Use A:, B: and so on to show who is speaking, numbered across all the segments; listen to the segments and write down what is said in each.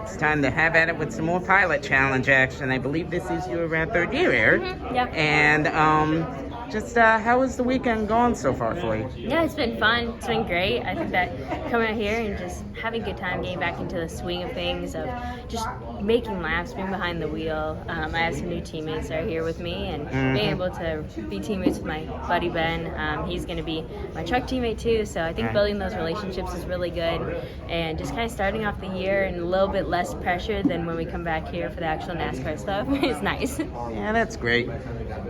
A: It's time to have at it with some more pilot challenge action. I believe this is your third year, Eric.
B: Yeah.
A: And how has the weekend gone so far for you?
B: Yeah, it's been fun. It's been great. I think that coming out here and just having a good time, getting back into the swing of things, of just making laps, being behind the wheel. I have some new teammates that are here with me, and being able to be teammates with my buddy Ben. He's going to be my truck teammate too, so I think building those relationships is really good, and just kind of starting off the year and a little bit less pressure than when we come back here for the actual NASCAR stuff. It's nice.
A: Yeah, that's great.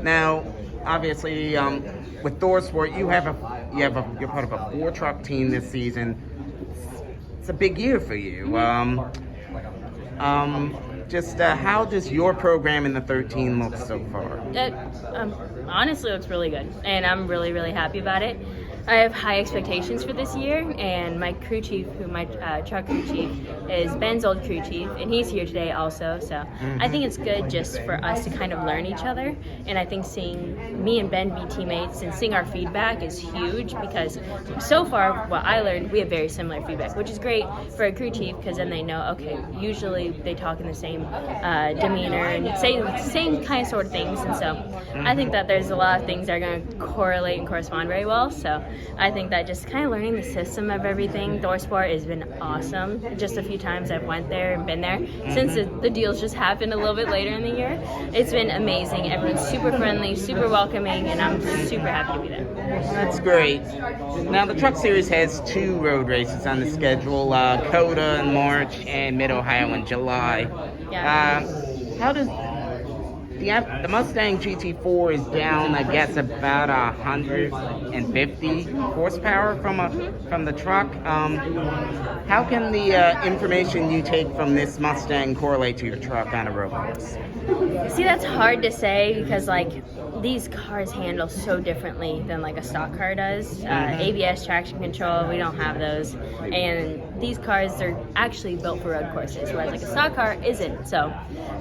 A: Now, obviously, with Thorsport, you're part of a 4-truck team this season. It's a big year for you. How does your program in the 13 look so far?
B: It honestly looks really good, and I'm really, really happy about it. I have high expectations for this year, and my crew chief, my truck crew chief, is Ben's old crew chief, and he's here today also. So I think it's good just for us to kind of learn each other, and I think seeing me and Ben be teammates and seeing our feedback is huge, because so far what I learned, we have very similar feedback, which is great for a crew chief, because then they know, okay, usually they talk in the same demeanor and say the same kind of sort of things, and so I think that there's a lot of things that are going to correlate and correspond very well. So I think that just kind of learning the system of everything. Thorsport has been awesome. Just a few times I've went there and been there since the deals just happened a little bit later in the year. It's been amazing. Everyone's super friendly, super welcoming, and I'm super happy to be there.
A: That's great. Now, the Truck Series has 2 road races on the schedule, COTA in March and Mid-Ohio in July.
B: Yeah.
A: How does the Mustang GT4 is down, I guess, about 150 horsepower from the truck. How can the information you take from this Mustang correlate to your truck on a road course?
B: See, that's hard to say, because these cars handle so differently than a stock car does. ABS, traction control, we don't have those, and these cars are actually built for road courses, whereas a stock car isn't. So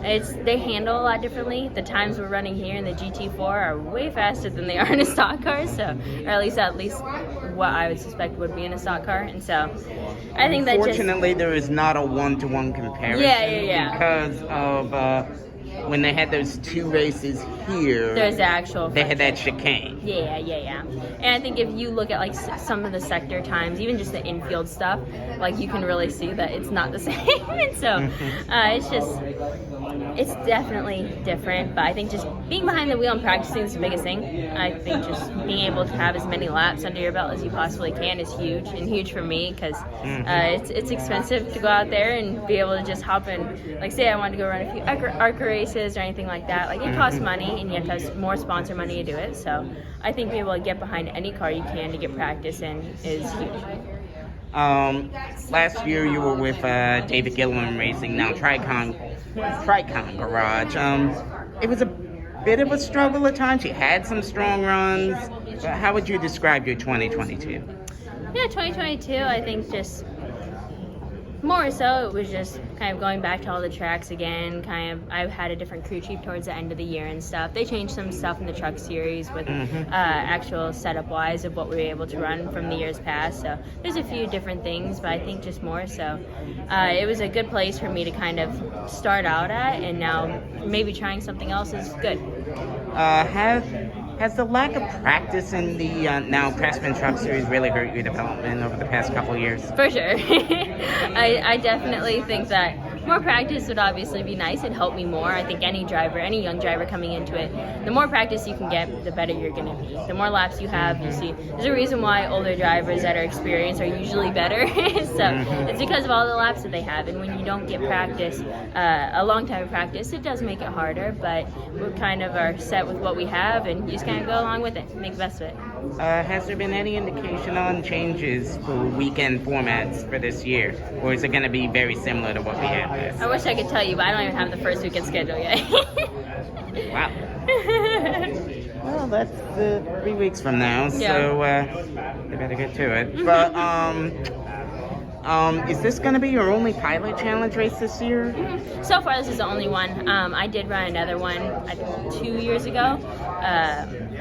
B: they handle a lot differently. The times we're running here in the GT4 are way faster than they are in a stock car, or at least what I would suspect would be in a stock ar. And so I think that
A: unfortunately there is not a one-to-one comparison.
B: Yeah.
A: Because of when they had those 2 races here, they had that chicane.
B: Yeah. And I think if you look at some of the sector times, even just the infield stuff, you can really see that it's not the same. And so it's definitely different. But I think just being behind the wheel and practicing is the biggest thing. I think just being able to have as many laps under your belt as you possibly can is huge, and huge for me, because it's expensive to go out there and be able to just hop in. Say I wanted to go run a few ARCA races or anything like that. It costs money, and you have to have more sponsor money to do it. So I think being able to get behind any car you can to get practice in is huge.
A: Last year you were with David Gilliland Racing, now Tricon Garage. It was a bit of a struggle at times. You had some strong runs. How would you describe your 2022?
B: Yeah, 2022, I think just more so it was just kind of going back to all the tracks again. I've had a different crew chief towards the end of the year and stuff. They changed some stuff in the truck series with actual setup wise of what we were able to run from the years past. So there's a few different things, but I think just more so it was a good place for me to kind of start out at, and now maybe trying something else is good.
A: Has the lack of practice in the now Craftsman Truck Series really hurt your development over the past couple of years?
B: For sure. I definitely think that more practice would obviously be nice and help me more. I think any young driver coming into it, the more practice you can get, the better you're going to be. The more laps you have, you see, there's a reason why older drivers that are experienced are usually better. So it's because of all the laps that they have. And when you don't get practice, a long time of practice, it does make it harder, but we kind of are set with what we have, and you just kind of go along with it, make the best of it.
A: Has there been any indication on changes for weekend formats for this year, or is it going to be very similar to what we had last?
B: I wish I could tell you, but I don't even have the first weekend schedule yet.
A: Wow. Well, that's 3 weeks from now, so you better get to it. But is this going to be your only pilot challenge race this year?
B: So far, this is the only one. I did run another one 2 years ago,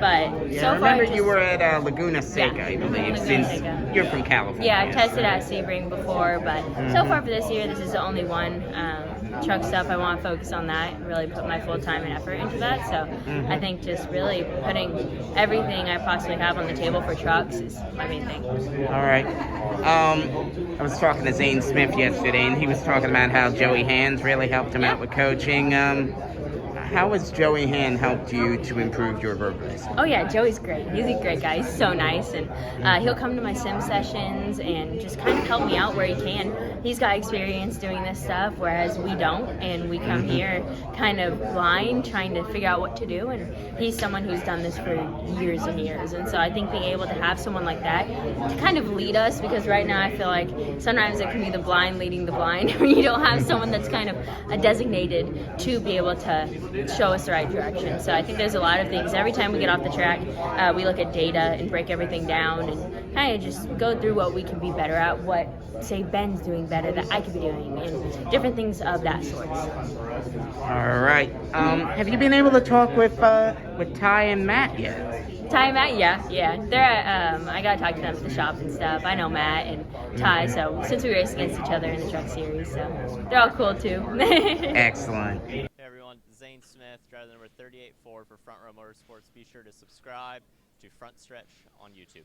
B: but so far,
A: I remember you were at Laguna Seca, I believe, you're from California.
B: Yeah, I've tested at Sebring before, but so far for this year, this is the only one. Truck stuff, I want to focus on that, really put my full time and effort into that. So I think just really putting everything I possibly have on the table for trucks is my main thing.
A: All right. I was talking to Zane Smith yesterday, and he was talking about how Joey Hands really helped him out with coaching. How has Joey Hand helped you to improve your road racing?
B: Oh yeah, Joey's great. He's a great guy. He's so nice, and he'll come to my sim sessions and just kind of help me out where he can. He's got experience doing this stuff, whereas we don't, and we come here kind of blind, trying to figure out what to do. And he's someone who's done this for years and years, and so I think being able to have someone like that to kind of lead us, because right now I feel like sometimes it can be the blind leading the blind when you don't have someone that's kind of designated to be able to show us the right direction. So I think there's a lot of things. Every time we get off the track, we look at data and break everything down and kind of just go through what we can be better at, what, say, Ben's doing better that I could be doing, and different things of that sort.
A: All right. Have you been able to talk with Ty and Matt yet?
B: Ty and Matt, yeah. They're I got to talk to them at the shop and stuff. I know Matt and Ty, so since we race against each other in the truck series, so they're all cool too.
A: Excellent.
C: Hey everyone, Zane Smith, driver number 38 Ford for Front Row Motorsports. Be sure to subscribe to Frontstretch on YouTube.